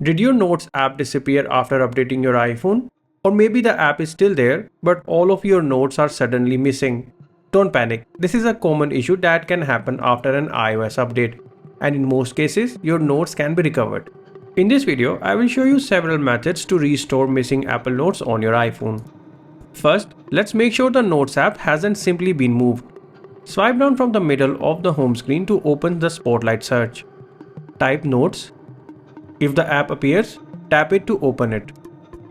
Did your Notes app disappear after updating your iPhone? Or maybe the app is still there, but all of your notes are suddenly missing. Don't panic, this is a common issue that can happen after an iOS update, and in most cases, your notes can be recovered. In this video, I will show you several methods to restore missing Apple Notes on your iPhone. First, let's make sure the Notes app hasn't simply been moved. Swipe down from the middle of the home screen to open the Spotlight search. Type Notes. If the app appears, tap it to open it.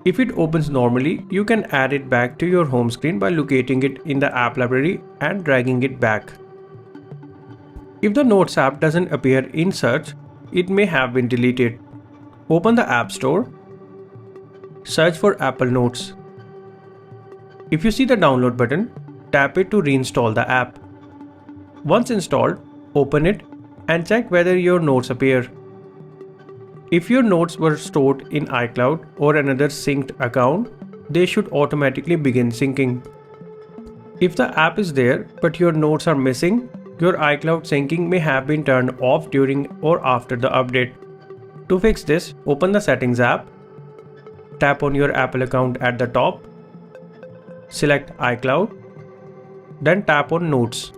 If it opens normally, you can add it back to your home screen by locating it in the app library and dragging it back. If the Notes app doesn't appear in search, it may have been deleted. Open the App Store. Search for Apple Notes. If you see the download button, tap it to reinstall the app. Once installed, open it and check whether your notes appear. If your notes were stored in iCloud or another synced account, they should automatically begin syncing. If the app is there but your notes are missing, your iCloud syncing may have been turned off during or after the update. To fix this, open the Settings app, tap on your Apple account at the top, select iCloud, then tap on Notes.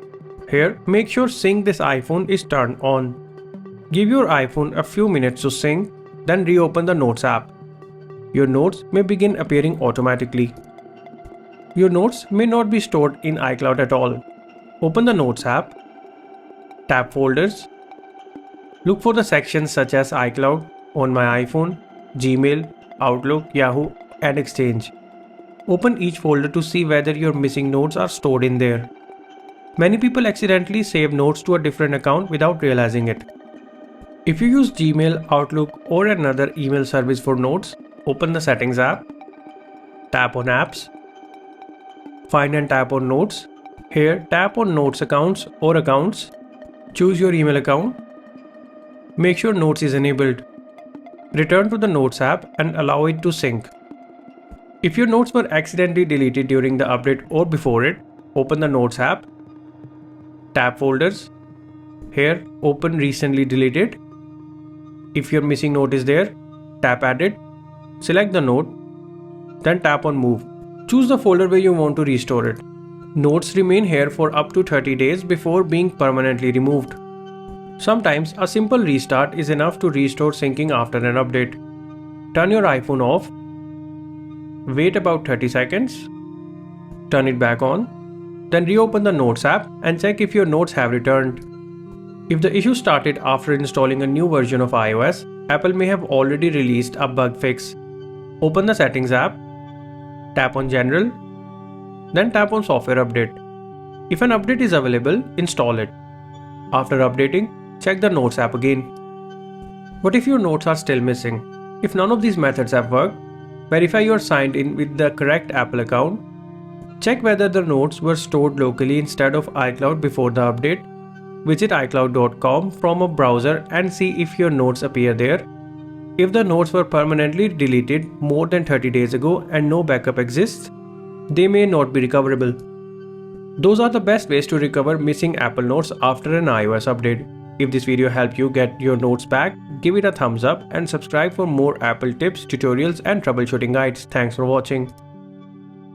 Here, make sure Sync This iPhone is turned on. Give your iPhone a few minutes to sync, then reopen the Notes app. Your notes may begin appearing automatically. Your notes may not be stored in iCloud at all. Open the Notes app, tap Folders. Look for the sections such as iCloud, On My iPhone, Gmail, Outlook, Yahoo, and Exchange. Open each folder to see whether your missing notes are stored in there. Many people accidentally save notes to a different account without realizing it. If you use Gmail, Outlook, or another email service for notes, open the Settings app, tap on Apps, find and tap on Notes. Here, tap on Notes Accounts or Accounts, choose your email account. Make sure Notes is enabled. Return to the Notes app and allow it to sync. If your notes were accidentally deleted during the update or before it, open the Notes app, tap Folders. Here, open Recently Deleted. If your missing note is there, tap Edit, select the note, then tap on Move. Choose the folder where you want to restore it. Notes remain here for up to 30 days before being permanently removed. Sometimes a simple restart is enough to restore syncing after an update. Turn your iPhone off, wait about 30 seconds, turn it back on, then reopen the Notes app and check if your notes have returned. If the issue started after installing a new version of iOS, Apple may have already released a bug fix. Open the Settings app, tap on General, then tap on Software Update. If an update is available, install it. After updating, check the Notes app again. What if your notes are still missing? If none of these methods have worked, verify you are signed in with the correct Apple account. Check whether the notes were stored locally instead of iCloud before the update. Visit iCloud.com from a browser and see if your notes appear there. If the notes were permanently deleted more than 30 days ago and no backup exists, they may not be recoverable. Those are the best ways to recover missing Apple Notes after an iOS update. If this video helped you get your notes back, give it a thumbs up and subscribe for more Apple tips, tutorials, and troubleshooting guides. Thanks for watching.